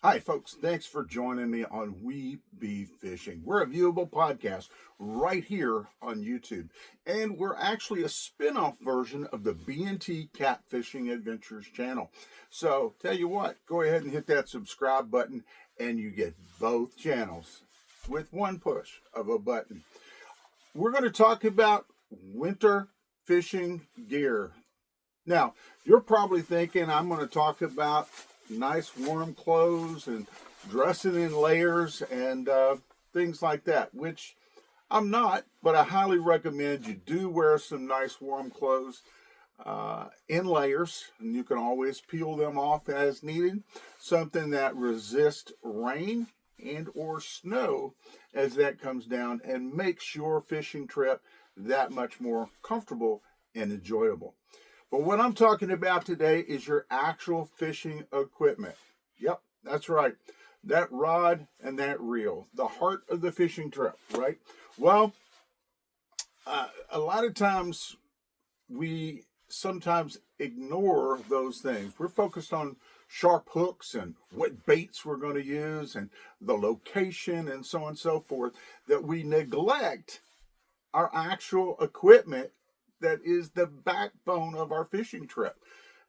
Hi, folks. Thanks for joining me on We Be Fishing. We're a viewable podcast right here on YouTube, and we're actually a spin-off version of the B&T Catfishing Adventures channel. So, tell you what, go ahead and hit that subscribe button, and you get both channels with one push of a button. We're going to talk about winter fishing gear. Now, you're probably thinking I'm going to talk about nice warm clothes and dressing in layers and things like that, which I'm not, but I highly recommend you do wear some nice warm clothes in layers, and you can always peel them off as needed. Something that resists rain and or snow as that comes down and makes your fishing trip that much more comfortable and enjoyable. But what I'm talking about today is your actual fishing equipment. Yep, that's right. That rod and that reel, the heart of the fishing trip, right? Well, a lot of times we sometimes ignore those things. We're focused on sharp hooks and what baits we're going to use and the location and so on and so forth, that we neglect our actual equipment that is the backbone of our fishing trip.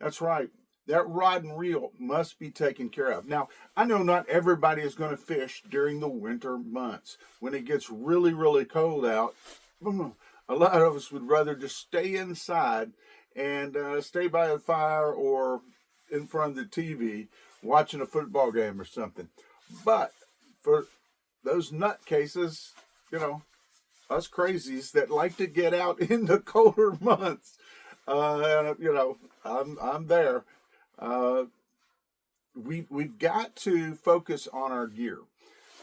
That's right. That rod and reel must be taken care of. Now, I know not everybody is going to fish during the winter months. When it gets really, really cold out, a lot of us would rather just stay inside and stay by the fire or in front of the TV watching a football game or something. But for those nutcases, us crazies that like to get out in the colder months. I'm there. We've got to focus on our gear.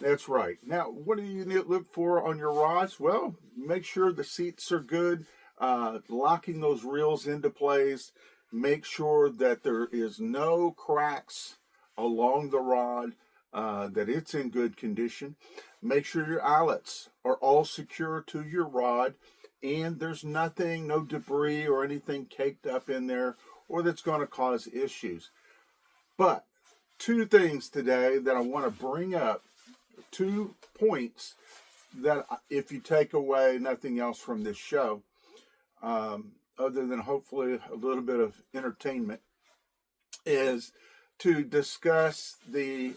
That's right. Now, what do you need to look for on your rods? Well, make sure the seats are good. Locking those reels into place. Make sure that there is no cracks along the rod. That it's in good condition. Make sure your eyelets are all secure to your rod and there's no debris or anything caked up in there or that's going to cause issues. But two things today that I want to bring up, 2 points that if you take away nothing else from this show, other than hopefully a little bit of entertainment, is to discuss the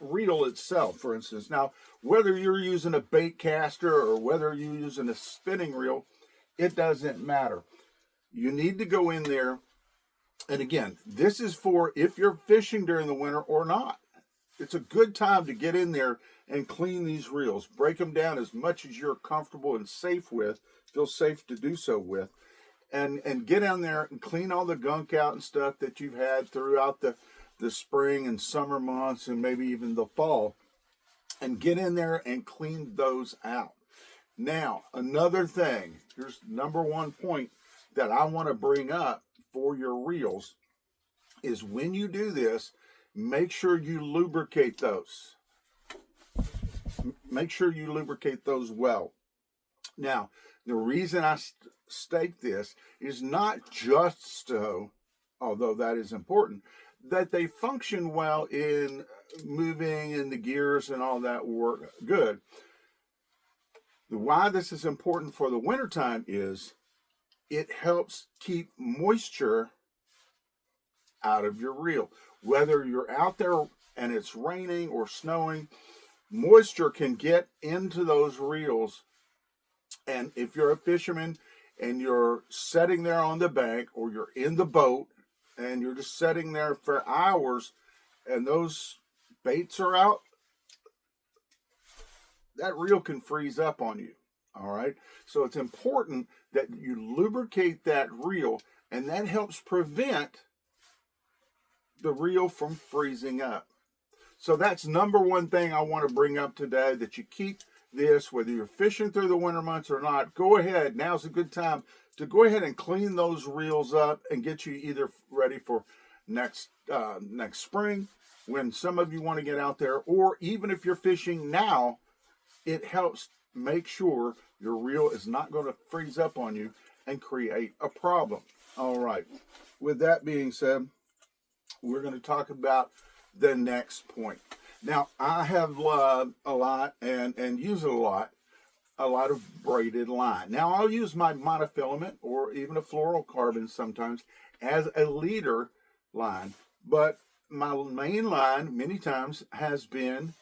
reel itself, for instance. Now, whether you're using a bait caster or whether you're using a spinning reel, it doesn't matter. You need to go in there, and again, this is for if you're fishing during the winter or not. It's a good time to get in there and clean these reels. Break them down as much as you're comfortable and safe with, feel safe to do so with. And get in there and clean all the gunk out and stuff that you've had throughout the spring and summer months and maybe even the fall. And get in there and clean those out. Now, another thing, here's number 1 point that I want to bring up for your reels is when you do this, make sure you lubricate those. Make sure you lubricate those well. Now, the reason I state this is not just so, although that is important, that they function well in moving and the gears and all that work good. Why this is important for the wintertime is it helps keep moisture out of your reel. Whether you're out there and it's raining or snowing, moisture can get into those reels. And if you're a fisherman and you're sitting there on the bank or you're in the boat and you're just sitting there for hours and those baits are out, that reel can freeze up on you. All right. So it's important that you lubricate that reel, and that helps prevent the reel from freezing up. So that's number 1 thing I want to bring up today, that you keep this, whether you're fishing through the winter months or not. Go ahead. Now's a good time to go ahead and clean those reels up and get you either ready for next spring when some of you want to get out there, or even if you're fishing now, it helps make sure your reel is not going to freeze up on you and create a problem. All right. With that being said, we're going to talk about the next point. Now, I have loved a lot and use it a lot of braided line. Now, I'll use my monofilament or even a fluorocarbon sometimes as a leader line, but my main line many times has been,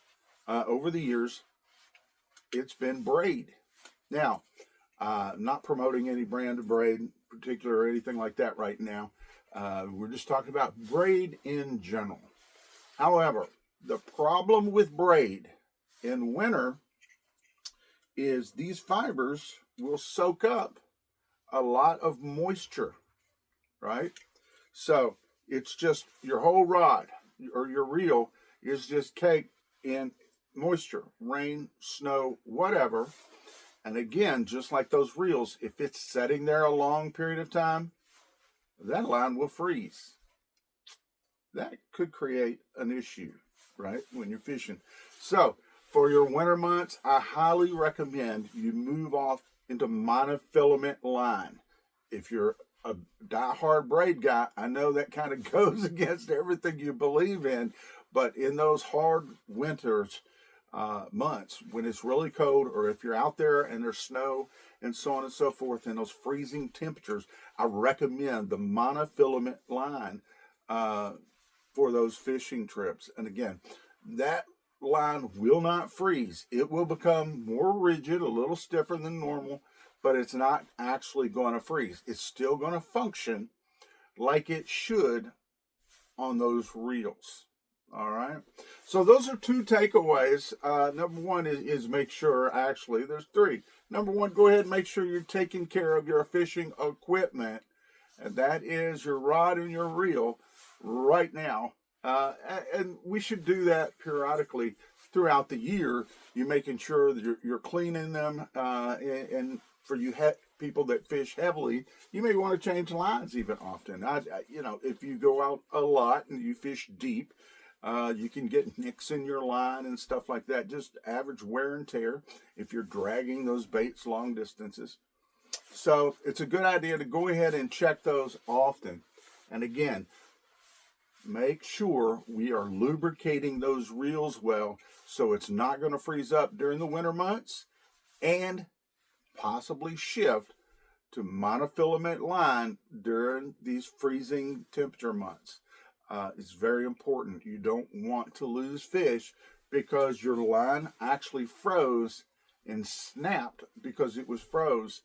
over the years, it's been braid. Now, not promoting any brand of braid in particular or anything like that right now. We're just talking about braid in general. However, the problem with braid in winter is these fibers will soak up a lot of moisture, right? So it's just your whole rod or your reel is just caked in moisture, rain, snow, whatever. And again, just like those reels, if it's sitting there a long period of time, that line will freeze. That could create an issue, right, when you're fishing. So for your winter months, I highly recommend you move off into monofilament line. If you're a diehard braid guy, I know that kind of goes against everything you believe in, but in those hard winters, months when it's really cold, or if you're out there and there's snow and so on and so forth, and those freezing temperatures, I recommend the monofilament line for those fishing trips. And again, that line will not freeze. It will become more rigid, a little stiffer than normal, but it's not actually going to freeze. It's still going to function like it should on those reels. All right. So those are two takeaways. Number one is make sure, actually, there's three. Number one, go ahead and make sure you're taking care of your fishing equipment. And that is your rod and your reel right now. And we should do that periodically throughout the year. You're making sure that you're cleaning them. And for you people that fish heavily, you may want to change lines even often. If you go out a lot and you fish deep, you can get nicks in your line and stuff like that. Just average wear and tear if you're dragging those baits long distances. So it's a good idea to go ahead and check those often. And again, make sure we are lubricating those reels well so it's not going to freeze up during the winter months, and possibly shift to monofilament line during these freezing temperature months. It's very important. You don't want to lose fish because your line actually froze and snapped because it was froze.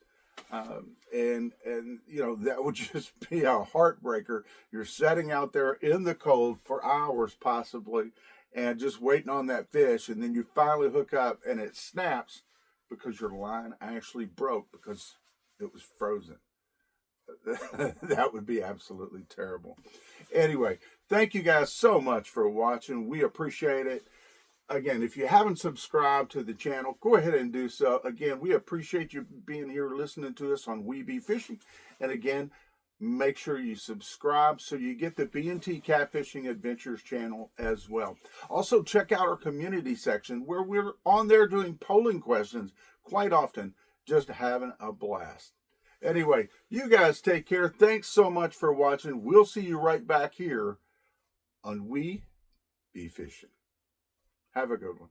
And that would just be a heartbreaker. You're sitting out there in the cold for hours possibly and just waiting on that fish, and then you finally hook up and it snaps because your line actually broke because it was frozen. That would be absolutely terrible. Anyway, thank you guys so much for watching. We appreciate it. Again, if you haven't subscribed to the channel, go ahead and do so. Again, we appreciate you being here listening to us on We Be Fishing. And again, make sure you subscribe so you get the B&T Catfishing Adventures channel as well. Also, check out our community section where we're on there doing polling questions quite often, just having a blast. Anyway, you guys take care. Thanks so much for watching. We'll see you right back here on We Be Fishing. Have a good one.